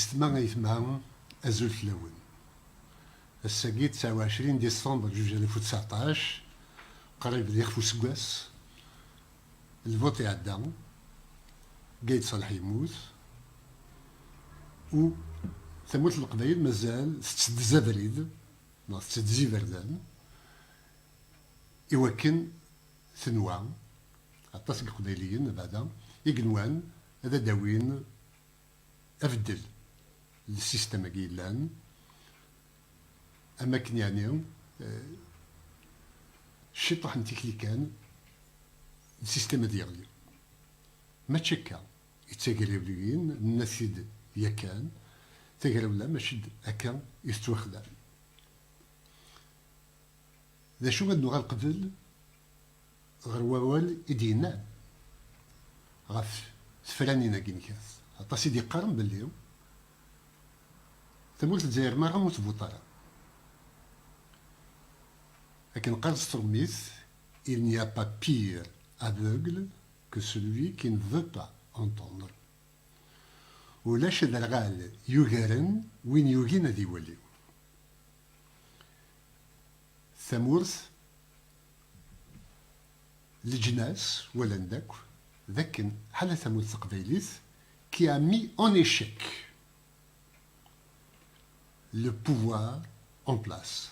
يستمع يسمع أزول تلاون الساقي 29 ديسمبر 2019 قريب ديال فوسكواس الفوت يعدى قايد صالح يموت و ثموت القبائل مازال ستدزا بريد ستدزي بردان إوكن ثنوا عطاس القبائليين بعدا يقنوان هذا داوين أفدل السيستم كيلان أماكن يعني الشطح نتيكلي كان السيستم ديالي ما تشكا يتساقريوليين الناس يا كان تاقراولا ماشي هكا يستوخدم ذا شو غادو غنقبل غير ووال إدينا غاف سفرانينا كينكاس عطا سيدي قارن باللي ثمولت الجزائر ما غنموت بوطارا لكن قال ستروميس il n'y a pas pire aveugle que celui qui ne veut pas entendre ولاش الرغال يوغرن وين يوغين ذي وليو ثمورث الجناس ولا نداك ذاك حال ثمورث قبيليث qui a mis en échec le pouvoir en place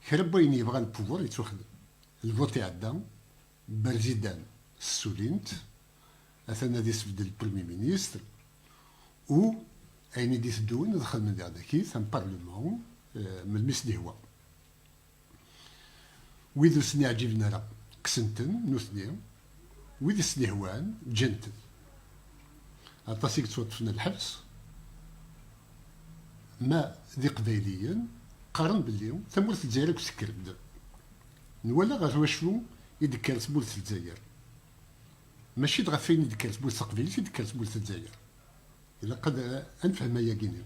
خرب وين يبغى البوفوار يتوخد الفوت يعدى برزيدان السولينت اثنا دي سبدل البريمي مينيستر و اين دي تدون دخل من داكي ثم بارلمون من المسدي هو ويدو سني عجبنا راه كسنتن نوثني ويدو سني هوان جنتن عطاسيك توطفنا الحبس ما ذي قبيليا قارن باللي ثمورث الجزائر كسكرد نولا غير واشو يذكر سبولث الجزائر ماشي دغا فين يذكر سبولث قبيلي يذكر سبولث الجزائر إلا قد أنفهم يا كيني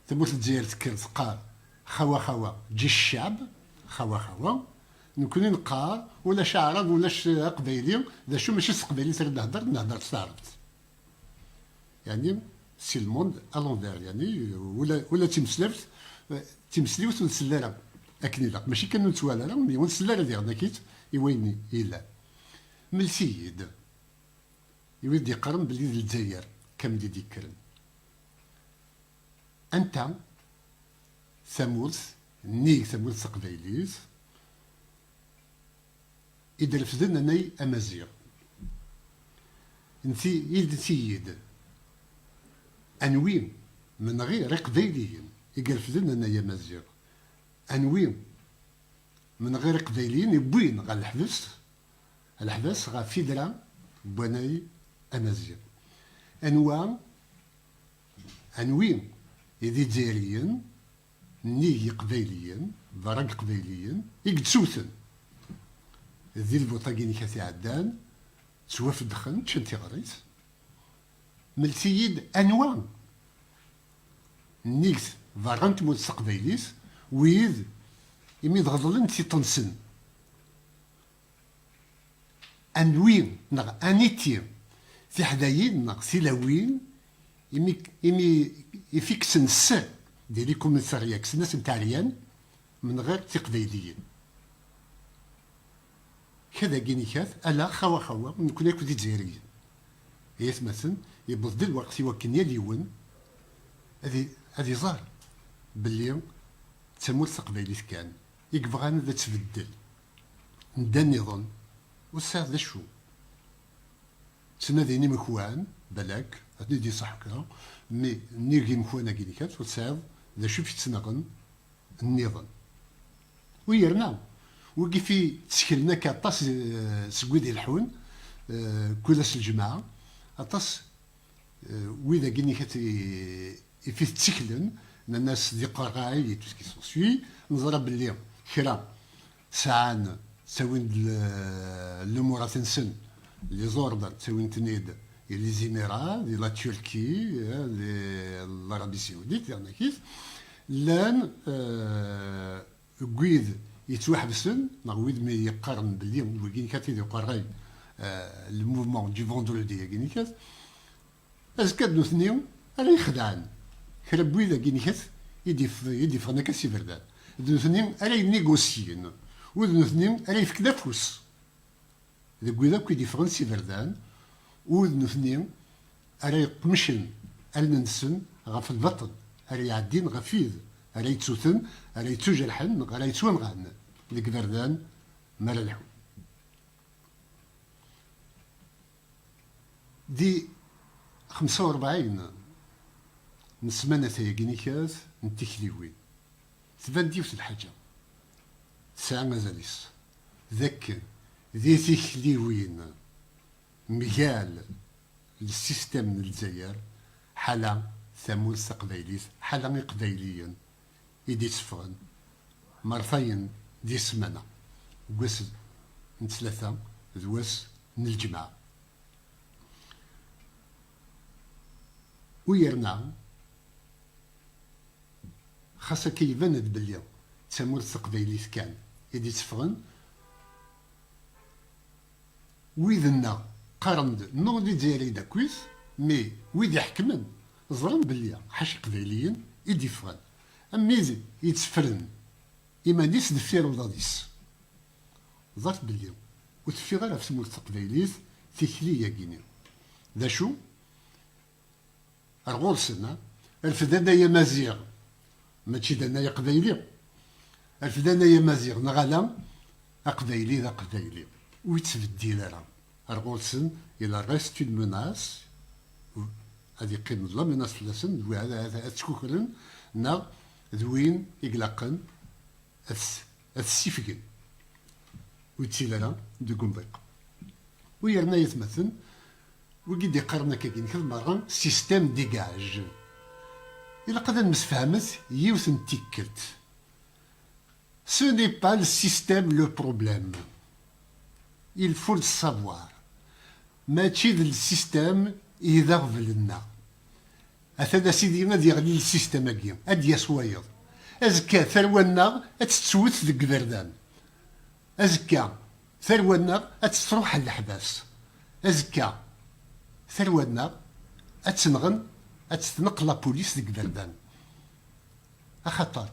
ثمورث الجزائر تذكر قال خوا جي الشعب خوا نكون نقار ولا شعرب ولا قبيلي ذا شو ماشي قبيلي ترد نهضر استعربت يعني سي الموند الونفير يعني ولا تمسليوت ونسلالة أكني لا ماشي كانوا نتوالا لا مي ونسلالة ديالنا كيت يويني إلا من السيد يودي يقارن باللي الجزائر كم دي ديكرن أنت ثمورث ثمورث قبيليس إذا رفضنا ناي أمازيغ انتي سيد أنوين من غير قبيليين يقرفدنا ناي أمازيغ أنوين من غير قبيليين يبوين غا الحبس غا فيدرا بوناي أمازيغ أنوين يدي جزائريين نيجي قبيليين ضرق قبيليين يقدسوثن ذي البوطاقين كاثي عدان تسواف الدخن تشنتي غريت ملسيد أنوان نيكس ضرغنت موت قبيليس ويد يمي ضغضلن تي طنسن أنوين نغ أنيتيم في حدايين نغ سيلاوين يمي يفيكسن السر دياليكم الثرياكس الناس نتاع ريان من غير تقبيليين كذا كيني كاث ألا خوا نكون ياكل دي جزائريين هي مثلا يبوظ دي الوقت يوكن يليون هذه ظهر باللي تمورث قبيليت كان يكبغان ذا تبدل ندا النظام والساعة ذا شو سنة ذيني مكوان بلاك هادي دي صح كذا مي نيرغي مكوانا كيني كات والساعة ذا شو في تسنغن النظام ويرنا وكيفي تسكلنا كاطاس سكويدي الحون كولاس الجماعة اطاس وإذا كيني كات في تسكلن الناس دي قراي تو سكي سون سوي نضرب باللي كرا ساعان تساوين الامور تنسن لي زوردر تساوين تنيد لي زيميرات دي لا تركي العربيه السعوديه يعني كيف لان كويد يتوحبسن نغويد مي يقارن باللي وكين كاتي دي قراي الموفمون دي فوندردي كاين كاس اسكاد نثنيو راه يخدعن كرا بويدا كينيكاث يدي فغنا كاسي فردان دنثني راه ينيغوسيين ودنثني راه يفك فوس ذاك ويدا كيدي فغن سي فردان ودنثني راه يقمشن النسن غف البطن راه يعدين غفيذ راه يتسوثن راه يتسجرحن راه يتسونغان ديك فردان مال الحو دي 45 من السمانة تايقيني كاز نتكليوين تبان ديوت الحاجة ساعة مازاليس ذاك ذي تكليوين مجال السيستم من الجزائر حالة ثمول تقبايليت حالة قبايليا يدي تسفغن مرتين دي سمانة واس نتلاثة ذواس من الجماعة ويرنا خاصة كيبان بلي تمور تقبايليت كان يدي تسفغن ويدنا قارند نو دي ديالي دا كويس مي ويد يحكمن زرن بلي حاش قبايليين يدي فغن أميز يتسفرن إما ديس دفير وضاديس ظرت بلي وتفي غير في تمور تقبايليت تيكلية كيني ذا شو الغرسنا الفدانا يا مزيغ ماشي دانا يا قبايلي الفدانا يا مزيغ نغالا قبايلي ذا قبايلي ويتبدل راه الغرسن إلى ريست اون مناس هذه قيمة لا مناس فلاسن هذا تكوكرن نا ذوين يقلقن السيفقن ويتسيلا دو كومبيق ويرنا يتمثل وقد يقارنا كاين كذا مرة سيستم ديجاج إلا قد نمسفهمت يوثن تيكت ce n'est pas le système le problème il faut le savoir ماشي ذا السيستم إذا غفلنا أثنا سيدي غادي يغلي السيستم هاكي هاد يسوايض أزكا ثرونا أتتسوت ذك بردان أزكا ثرونا أتتروح الحباس أزكا ثرونا أتنغن أتتنقل لابوليس ذك بردان أخطر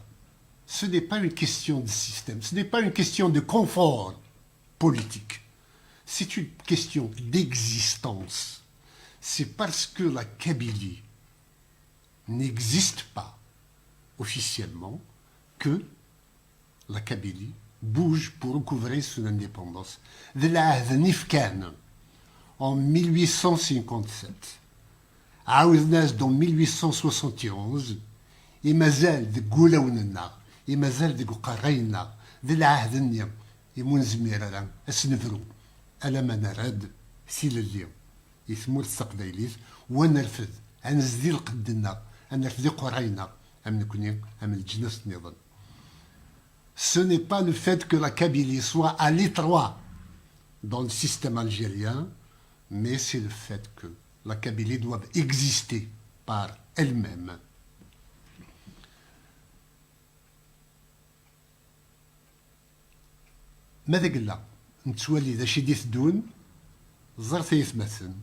ce n'est pas une question de système, ce n'est pas une question de confort politique. C'est une question d'existence. C'est parce que la Kabylie n'existe pas officiellement que la Kabylie bouge pour recouvrer son indépendance. De l'Ahd Nifkan en 1857, عاوزناش dans 1871 يمازال ذك قولاوننا يمازال ذك قراينا ذي العهد النيم يمون زميرا اسنفرو ألا ما نراد سيل اليوم يثمر التقبايليت ونرفض أنزدي القدنا أنرفضي قراينا أم نكوني أم الجنس نظن. Ce n'est pas le fait que la Kabylie soit à l'étroit dans le système algérien, mais c'est le fait que la Kabylie doit exister par elle-même. ماذا قلنا نتولي ذا شي ديث دون زرت يثمثن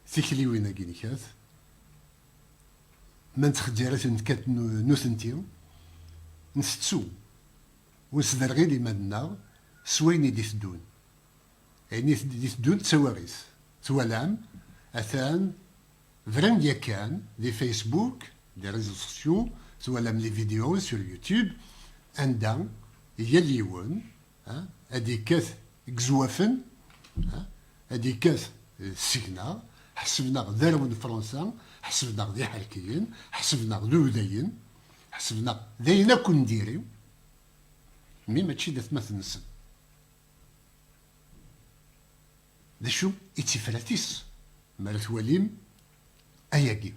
ثيكلي وين كينيكات ما نتخجرات نكات نوثنتي نستسو ونسدرغي لي مدنا سوين ديث دون يعني ديث دون تسواغيث توالام اثان فران ديا كان دي فيسبوك دي ريزو سوسيو توالام لي فيديو سور يوتيوب عندها هي اليون هادي كاث كزوافن هادي كاث السكنة حسبنا ذارون فرنسا حسبنا ذي حركيين حسبنا ذو ذاين حسبنا ذاينا كون نديريو مي ماشي دا ثماث نسن دا شو اتفراتيس مالا تواليم اياكي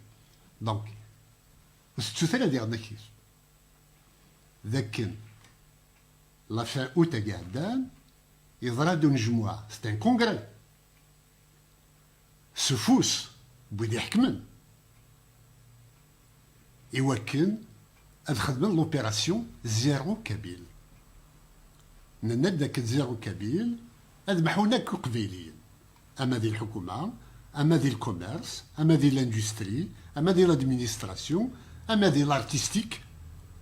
دونك وستوثلا ديالنا كيس ذاك la fin août à Gardan, il y aura d'une joie. C'est un congrès. Ce fous, Boudi Hkmen. Et Wakin a fait l'opération Zéro Kabyle. Nous avons fait Zéro Kabyle, nous avons fait Qabilien. أما ذي الحكومة اما ديال الكوميرس، اما ديال الاندستري، اما ديال الادمينستراسيون، اما ديال الارتستيك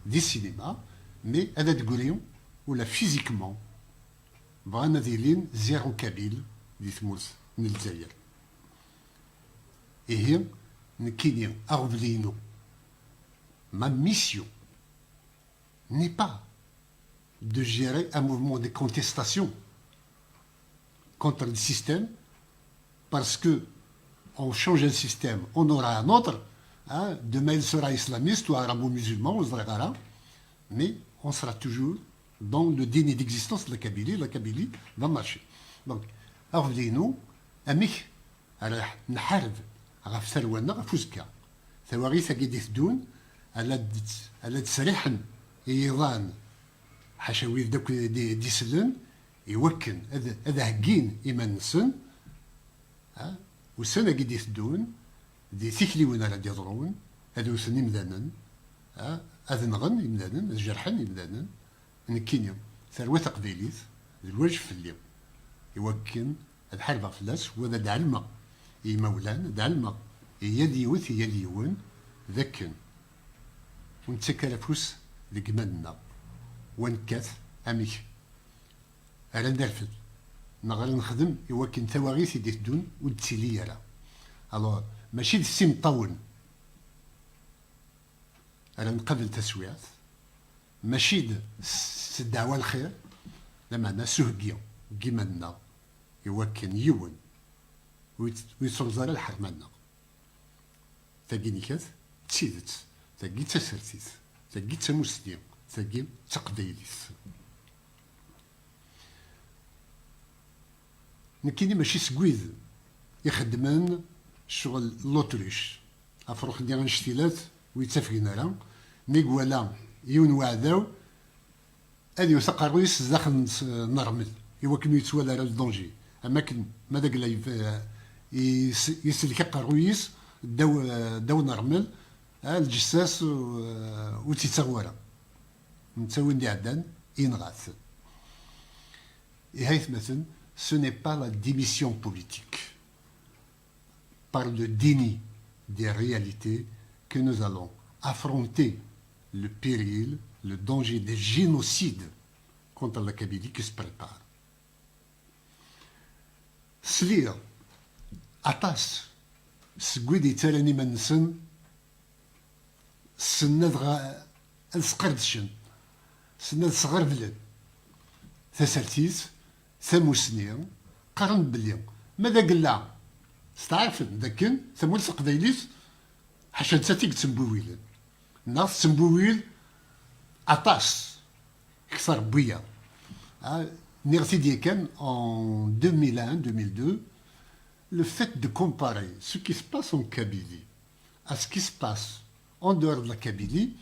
دي السينما. مي هذا تقوليهم ولا فيزيكمون بغانا دايرين زيرو كابيل دي تموز من الجزائر. هي نكيني اغفلينو. Ma mission n'est pas de gérer un mouvement de contestation contre le système, parce que on change un système, on aura un autre. Hein, demain, il sera islamiste ou arabo-musulman, mais on sera toujours dans le déni d'existence de la Kabylie va marcher. Donc, أغفلينو أميك راح نحارب غف ثرونا غف وزكا ثواريث كي تدون على تسريحا ايضان حشاوي دوك دي سلن يوكن هذا هكين ايمان نسن والسنه كي تدون دي ثيكلي وين راه يضرون هذو سن يمدانن هذا نغن يمدانن الجرحن يمدانن نكينيا ثروه قبيليت الوجه في اليوم يوكن الحرب فلاس وهذا دعلمه يمولان دعلمه يدي وث يدي ون ذكن ونتسكر فوس لقمدنا ونكاث اميك انا ندرفد نغير نخدم يوكن ثواغيث يدي تدون ودتيلي يرا الوغ ماشي دسي مطون انا نقبل تسويات ماشي الدعوه الخير لما انا سهقيا قمدنا يوكن يون ويصرزر الحرمنا تاقيني كاث تسيدت تاقي تسرتيت تاقي تمسلم تاقي تقبيليت نكيني ماشي سكويد يخدمن شغل لوتريش افروخ ديال الاشتيلات ويتفقين راه ميقوالا يون وعداو هادي وثق الرئيس داخل نرمل يوكن يتوالى راه الدونجي اما كن ماذا قال يسلك الرئيس داو نرمل الجساس وتيتغورا نتاوي ندي عدان ينغاث هايث مثلا ce n'est pas la démission politique par le déni des réalités que nous allons affronter le péril, le danger des génocides contre la Kabylie qui se prépare. Slir, atas, سكويدي تالاني من سن سنة السقردشن سنة صغر بلاد ثسالتيس ثموسنيا قرن بليا ماذا قلا ستعرفن ذاكن ثمولس قبيليس حاشا تساتيك تسمبويل ناس تسمبويل عطاس كثر بويا نيغتي دي كان en 2001-2002 le fait de comparer ce qui se passe en Kabylie à ce qui se passe en dehors de la Kabylie,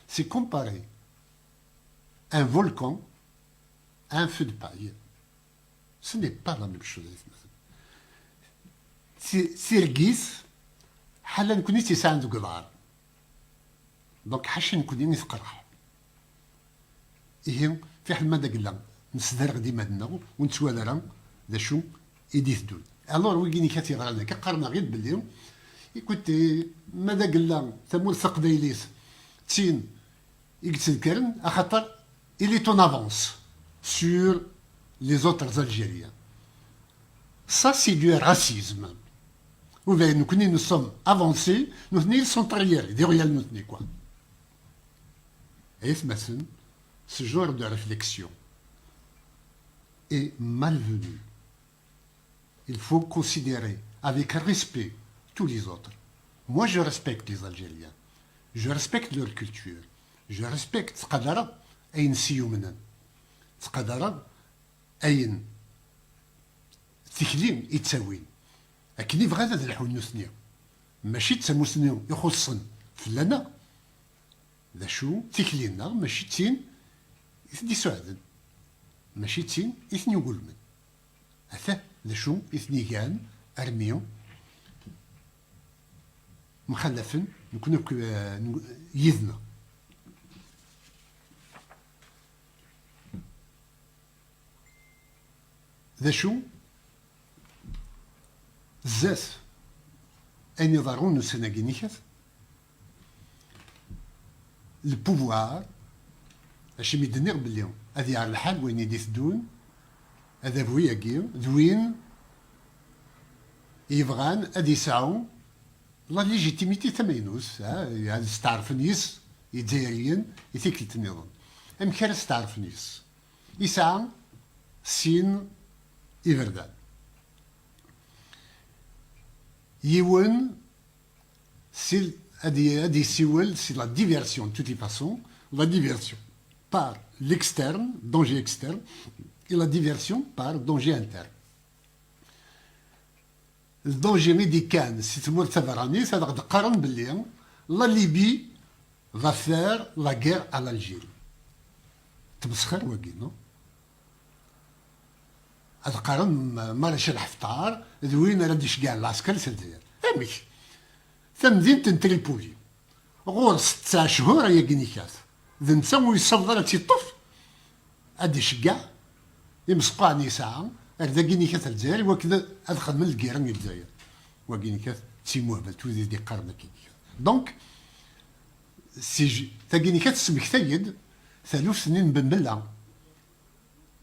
c'est comparer un volcan à un feu de paille. Ce n'est pas la même chose. سيرقيس حالا نكوني تيساع عندو قدار دونك حاشا نكوني نتقرح إيه في حال ماذا قلنا نسدر غدي مادنا ونتوالى راه ذا شو إيديث دول الور ويجيني كاتي غالنا كقرنا غير باللي écoutez ماذا قلنا ثمول ثقبيليس تين يتذكرن أخطر il est en avance sur les autres Algériens. Ça c'est du racisme. Vous voyez, nous sommes avancés, nous ils sont arrière, derrière nous quoi. Et ce genre de réflexion est malvenu. Il faut considérer avec respect tous les autres. Moi, je respecte les Algériens. Je respecte leur culture. Je respecte Tqadara Ayn Siyumnan. Tqadara Ayn Tiklim Itzawin. أكني بغا هذا الحون نثنيا ماشي تسموسنيو يخصن فلانا ذا شو تكلينا ماشي تين يثني سعدن ماشي تين يثني قلمن هذا ذا شو يثني كان أرميو مخلفن نكون يذنا ذا شو زاث أن يظهرون السناجينيكات البوفوار اش ميدنيغ بلي هذه على الحال وين يدي تدون هذا بوياكي دوين يبغان هذه يسعوا لا ليجيتيميتي ثمينوس يعني استعرف نيس يدزايريين يثيكلت النظام ام كان استعرف نيس يسعى سين إبردان يون سي هادي سيول سي لا ديفيرسيون توتي فاسون لا ديفيرسيون par l'externe, danger externe, et la diversion par danger interne. Le danger médical, si tu veux le savoir, c'est que la Libye va faire la guerre à l'Algérie. Tu me sais non? القرن مارشال حفتار ذوين راه شكاع العسكر سدير امك ثمدين تريبولي غور 6 شهور يا كنيكات ذا نتا ويصدر تيطف ادي شكاع يمسقاني ساعه هذا كنيكات الجزائر وكذا ادخل من الكيران الجزائر وكنيكات تيموهبل توزي دي قرن كنيكات دونك سي كنيكات سمك ثيد 3 سنين بنبلا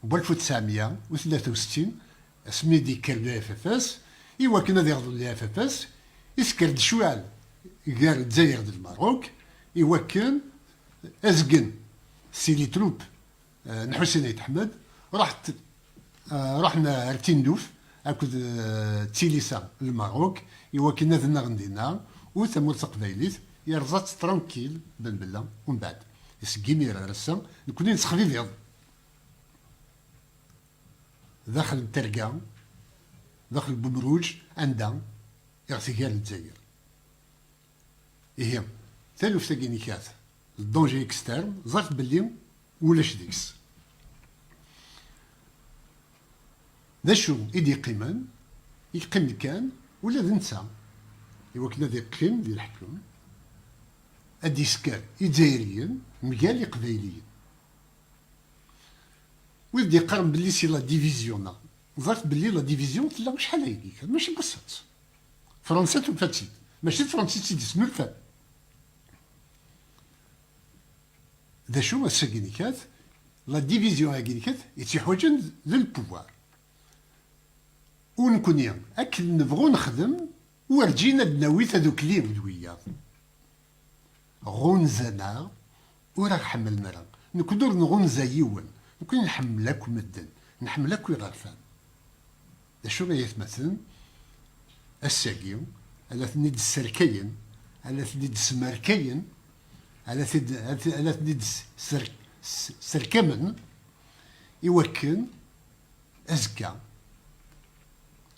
ب 1963 اسمي دي كير اف اف اس ايوا كنا دير لي اف اف اس يسكر شوال غير الجزائر د الماروك ايوا كان ازقن سيلي تروب نحو سيدي احمد رحنا رتندوف اكد تيليسا الماروك ايوا كنا ذنا غندينا وثمور تقبايليت يرزات ترانكيل بن بلا ومن بعد يسقيني راسا نكون نسخفي فيض داخل الترقا داخل البمروج عندها اغتيال الجزائر إيه ثالث تاكينيكات الدونجي اكسترن زرت بلي ولاش ديكس ذا شو إيدي قيمان يقيم كان ولا ذنسى إوا كنا ذي قيم ذي الحكم أدي سكار إجزائريين مقال قبايليين ويبدا يقارن باللي سي لا ديفيزيون ظهرت باللي لا ديفيزيون تلا شحال هيك ماشي بسيط فرنسا تفاتي ماشي فرنسا تيدي سمو الفات ذا شو الساكينيكات لا ديفيزيون هاكينيكات يتيحوجن للبوار ونكون اكل نبغو نخدم ورجينا دناويت هذوك لي دويا غونزانا وراه حملنا راه نقدر نغونزا يون نكون نحملك مدن نحملك ويغرفان دا شو يتمثل الساقيو على ثنيد السركين على ثنيد السماركين على ثنيد سركمن يوكن أزكا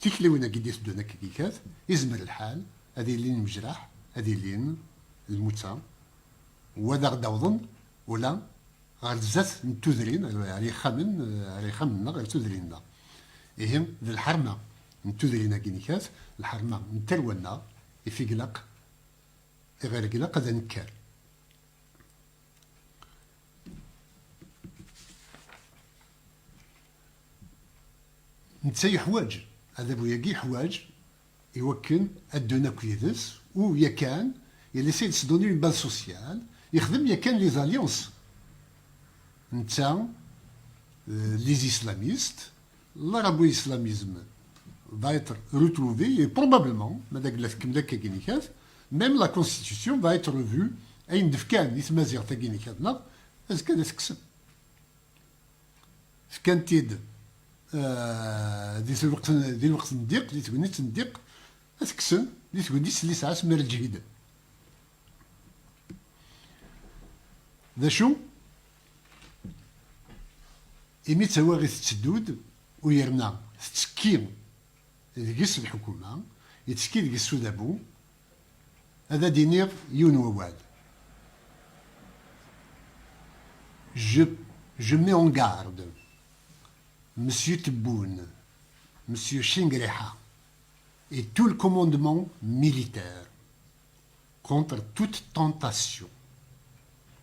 تيكلي وين قد يسدونا كيكات يزمر الحال هذه لين مجرح هذه لين الموتى وذا غدا وظن ولا غير زات نتوذرين على خامن غير توذريننا إهم ذي الحرمة نتوذرينا كينيكات الحرمة نترونا في قلق غير قلق هذا نكار نتساي حواج هذا بوياكي حواج يوكن الدونا كويدس ويا كان يلي سيد سدوني اون باز سوسيال يخدم يا كان لي زاليونس نتا لي اسلاميست l'arabo-islamisme va être retrouvé et probablement, même la constitution va être revue à une dfkan, يتمازيغ تاكينيكاتنا از كان تكسب كان تيد دي الوقت نديق دي تقولي تنديق تكسن دي تقولي سلي ساعه سمير الجهيد ذا شو إمي تواغي تسدود ويرنا تسكي ديكيس الحكومة يتسكي ديك السودابو هذا دينير يون وواد Je mets en garde Monsieur Tebboune, Monsieur Chingreha et tout le commandement militaire contre toute tentation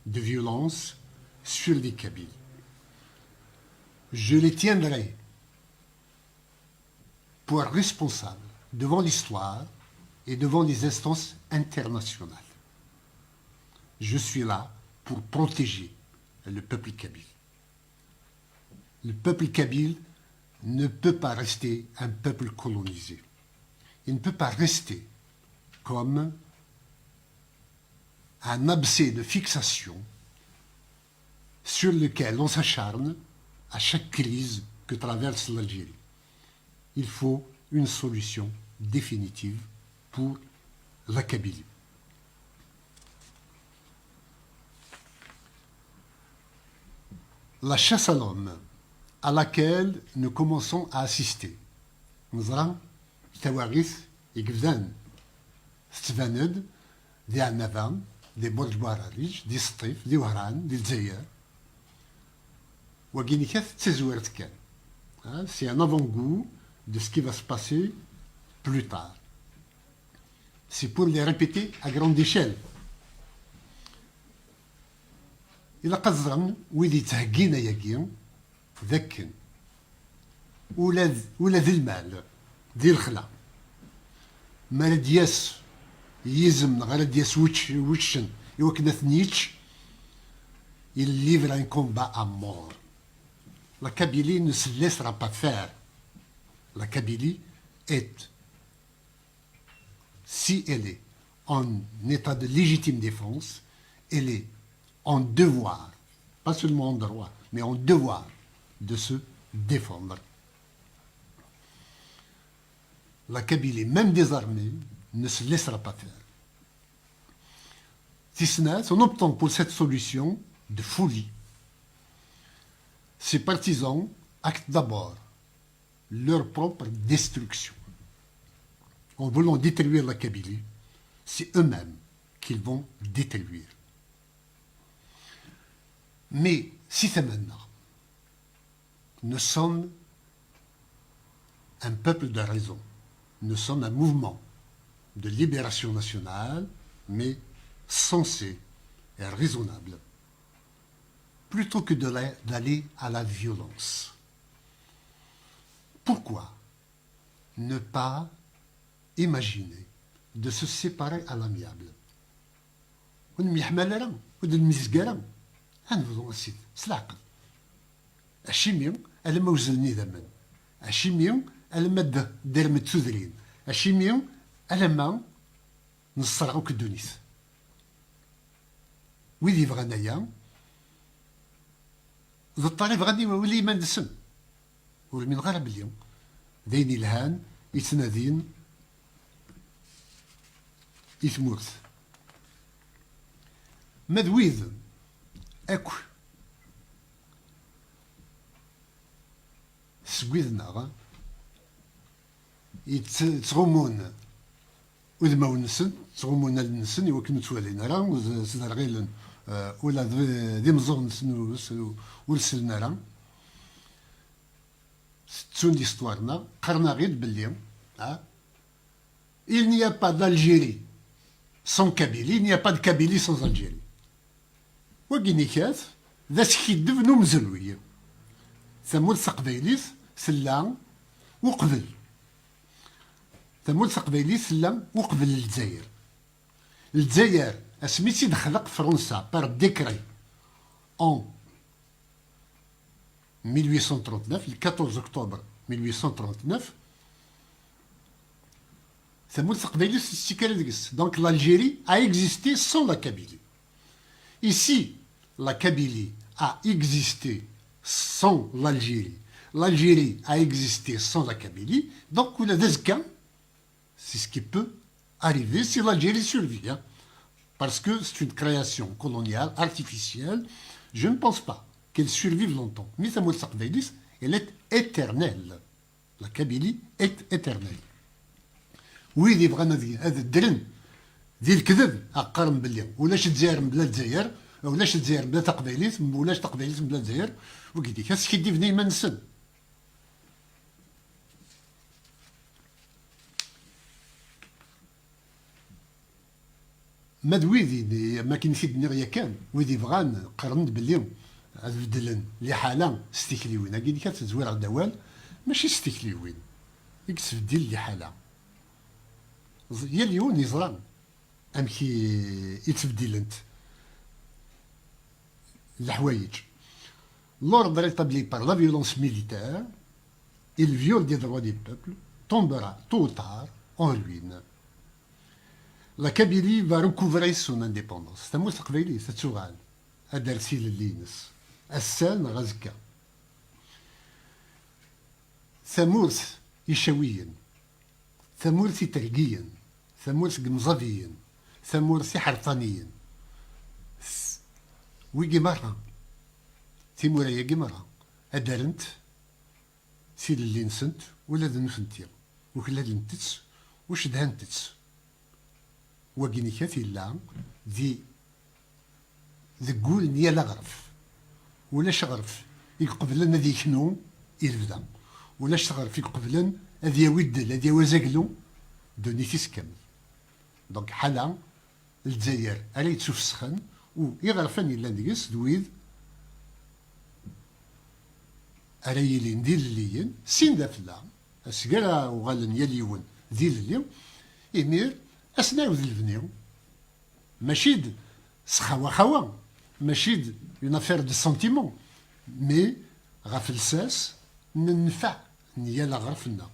de violence sur les Kabyles. Je les tiendrai pour responsables devant l'histoire et devant les instances internationales. Je suis là pour protéger le peuple kabyle. Le peuple kabyle ne peut pas rester un peuple colonisé. Il ne peut pas rester comme un abcès de fixation sur lequel on s'acharne à chaque crise que traverse l'Algérie. Il faut une solution définitive pour la Kabylie. La chasse à l'homme à laquelle nous commençons à assister. نظرا تواريخ يقفزان ستفاند دي عنفان دي برج باراليج دي سطيف دي وهران دي الجزائر وكيني كاث تزويرت كان. C'est un avant-goût de ce qui va se passer plus tard. C'est pour les répéter à grande échelle. إلا قصرن ويدي تهجينا يجين ذكن ولا ذي المال ذي الخلا ما دياس يزم غير دياس وشن يوكنا ثنيتش il livre un combat à mort. La Kabylie ne se laissera pas faire. La Kabylie est, si elle est en état de légitime défense, elle est en devoir, pas seulement en droit, mais en devoir de se défendre. La Kabylie, même désarmée, ne se laissera pas faire. Si ce n'est, en optant pour cette solution de folie, ces partisans actent d'abord leur propre destruction. En voulant détruire la Kabylie, c'est eux-mêmes qu'ils vont détruire. Mais si c'est maintenant, nous sommes un peuple de raison. Nous sommes un mouvement de libération nationale, mais sensé et raisonnable, plutôt que d'aller à la violence. Pourquoi ne pas imaginer de se séparer à l'amiable? هنفضوا السيد سلعقل الشيميو ألا ما وزني ذمن الشيميو ألا ما دير متسوذرين الشيميو ألا ما نصرعو كدونيس ويدي يبغى نايا ذو الطريق غادي ولي ما ندسم ولمن غير باليوم داين الهان يتنادين يثمورث مدويذ أكو سويدنا يتغمون وذماو نسن تغمون النسن يوكنو توالينا راه سدار غيلن ولا ذي مزون نسن ولسلنا راه تون ديستوارنا قرنا غير باللي il n'y a pas d'Algérie sans Kabylie, il n'y a pas de Kabylie sans Algérie. وكيني كات ذا سكيدف نو مزلوي ثمول تقبايليت سلا وقبل ثمول تقبايليت سلا وقبل الجزائر. الجزائر اسميتي دخلق فرنسا بار ديكري en 1839 le 14 octobre 1839 ثمول تقبايليت استيكال ديكس. Donc l'Algérie a existé sans la Kabylie. Ici, la Kabylie a existé sans l'Algérie. L'Algérie a existé sans la Kabylie. Donc, c'est ce qui peut arriver si l'Algérie survit. Hein, parce que c'est une création coloniale, artificielle. Je ne pense pas qu'elle survive longtemps. Mais elle est éternelle. La Kabylie est éternelle. Oui, il est vraiment ذي الكذب أقارن باللي ولاش الجزائر بلا الجزائر ولاش الجزائر بلا تقبايليت ولاش تقبايليت بلا الجزائر وكيدي كاس كيدي بني ما نسن. ما دويدي ما كاين في الدنيا كان ويدي بغان قرنت باللي بدلن لي حاله ستيكليوين كيدي كاس تزوير على الدوال ماشي ستيكليوين يكسب ديال لي حاله يا اليوم يزران أمك يتبدلنت الحوايج. L'ordre établi par la violence militaire et le viol des droits des peuples tombera tôt ou tard en ruine. La Kabylie va recouvrer son indépendance. تموت قبيلي تتسوغال أدرسي للينس السان غزكا ثمورث يشويا ثمورث ترقيا ثمورث قمزافيا ثمورث حرطانيا ويجي مرة تيموريا جمرة أدرنت سيل اللي نسنت ولا ذنفنتيا وكلا لنتس وش دهنتس وقيني كاثي لا ذي ذقول نيا لغرف ولا شغرف يقبلن ذي شنو يرفدا ولا شغرف يقبلن ذي يودل ذي وزاقلو دوني تيسكمل دونك حالا الجزائر أريد تشوف السخن ويغرفن إلا نقص دويد أريلي ندير الليين سين ذا فلا أسقرا وغالن يليون ذي الليون إمير أسناو ذي الفنيو ماشي سخاوة خوا ماشي اون افير دو سونتيمون مي غاف الساس ننفع نيالا غرفنا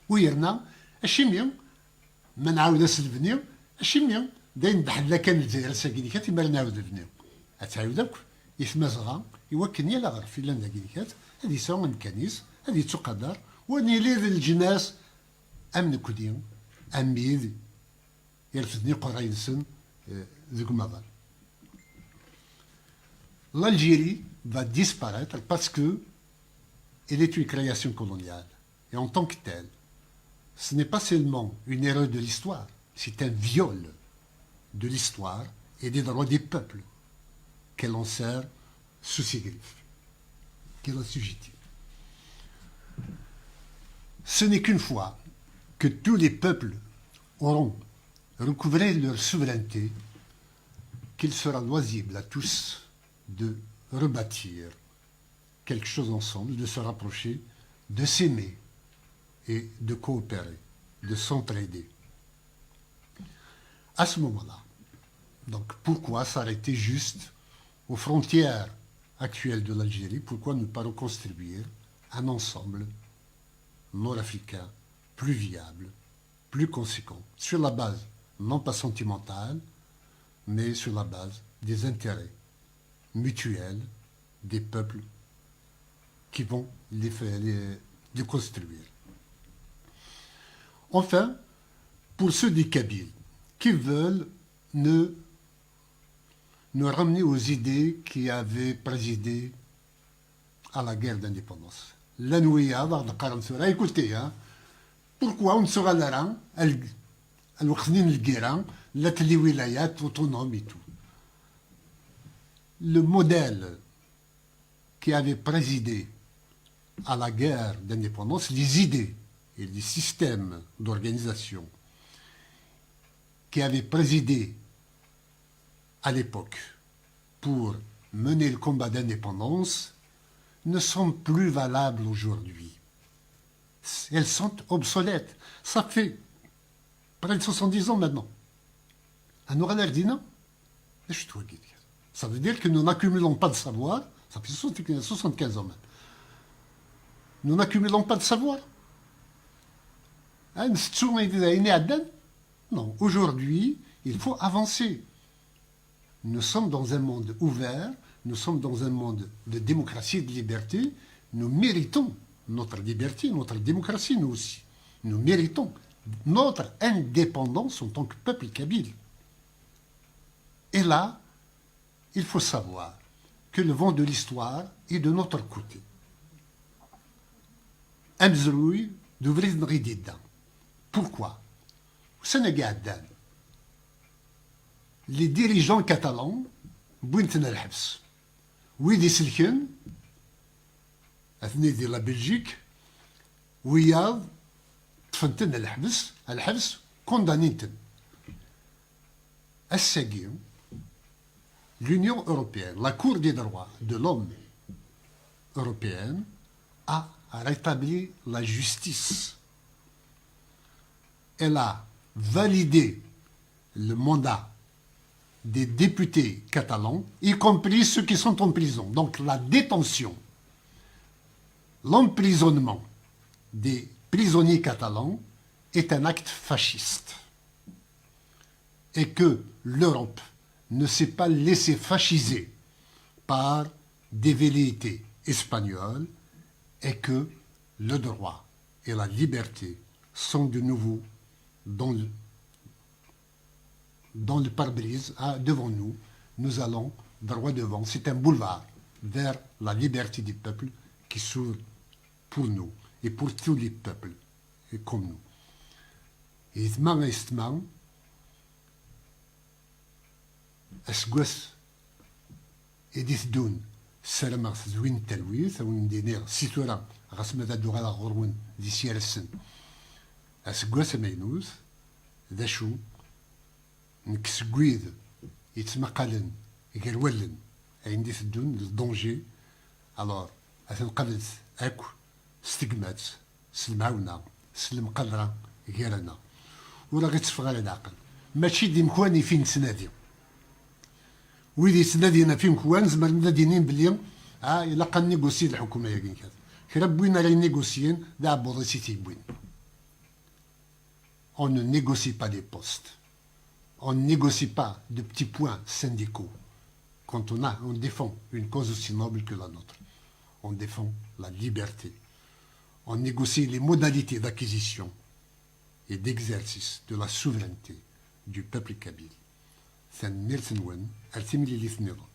ويرنا اشيميو ما نعاود الفنيو اشيميو داين بحال كان الجزائر ساكيني كات ما نعاود الفنيو اتعاودك يثمازغا يوكن يلا غرف الا نكينيكات هذه سوا مكانيس هذه تقدر ونيلي الجناس امن كوديو اميد يرفدني قراينسن ذوك مضال. L'Algérie va disparaître parce que elle est une création coloniale. Et en tant que telle, ce n'est pas seulement une erreur de l'histoire, c'est un viol de l'histoire et des droits des peuples qu'elle en sert sous ses griffes, qu'elle assujettit. Ce n'est qu'une fois que tous les peuples auront recouvré leur souveraineté qu'il sera loisible à tous de rebâtir quelque chose ensemble, de se rapprocher, de s'aimer et de coopérer, de s'entraider. À ce moment-là, donc pourquoi s'arrêter juste aux frontières actuelles de l'Algérie? Pourquoi ne pas reconstruire un ensemble nord-africain plus viable, plus conséquent, sur la base non pas sentimentale, mais sur la base des intérêts mutuels des peuples qui vont les construire. Enfin, pour ceux des Kabyles qui veulent nous ramener aux idées qui avaient présidé à la guerre d'indépendance. L'Anouïa, écoutez, hein, pourquoi on ne sera là, les wilayat autonomes et tout. Le modèle qui avait présidé à la guerre d'indépendance, les idées et les systèmes d'organisation qui avaient présidé à l'époque pour mener le combat d'indépendance ne sont plus valables aujourd'hui. Elles sont obsolètes. Ça fait près de 70 ans maintenant. À Noura-Nardina, ça veut dire que nous n'accumulons pas de savoir. Ça fait 75 ans maintenant. Nous n'accumulons pas de savoir. Non, aujourd'hui, il faut avancer. Nous sommes dans un monde ouvert, nous sommes dans un monde de démocratie et de liberté. Nous méritons notre liberté, notre démocratie, nous aussi. Nous méritons notre indépendance en tant que peuple kabyle. Et là, il faut savoir que le vent de l'histoire est de notre côté. Amzroui d'ouvrir une idée dedans. Pourquoi? Au Sénégal, les dirigeants catalans, بوينتنا الحبس ويدي سلكن اثني ديال لا بلجيك وياض طفنتن الحبس كوندانينتن الساقي l'Union européenne, la Cour des droits de l'homme européenne a rétabli la justice. Elle a valider le mandat des députés catalans, y compris ceux qui sont en prison. Donc la détention, l'emprisonnement des prisonniers catalans est un acte fasciste. Et que l'Europe ne s'est pas laissée fasciser par des velléités espagnoles et que le droit et la liberté sont de nouveau dans le pare-brise, devant nous. Nous allons droit devant. C'est un boulevard vers la liberté du peuple qui s'ouvre pour nous et pour tous les peuples comme nous. Et Isma, asgwas edith dun salamat zwin talwit awen dinir situra غاسمدا دوغا لا غورون دي سيرسن asgwas amaynuz d acu nek sgwid yetmaqalen gar wallen ayen di teddun للدونجي alors atenqablet akk stigmat s lemɛawna s lemqadra gar-aneɣ ur aɣ-itteffeɣ ara leɛqel mačči d imkwani fin nettnadi ويدي يتنادينا في مكوان زعما نادينين بلي الا قا نيغوسي الحكومه يا كين كرا بوينا راه نيغوسيين دا بوضي سيتي بوين. On ne négocie pas des postes. On ne négocie pas de petits points syndicaux. Quand on défend une cause aussi noble que la nôtre. On défend la liberté. On négocie les modalités d'acquisition et d'exercice de la souveraineté du peuple kabyle. Sen Nilsen Wen, Artimili Lithniro.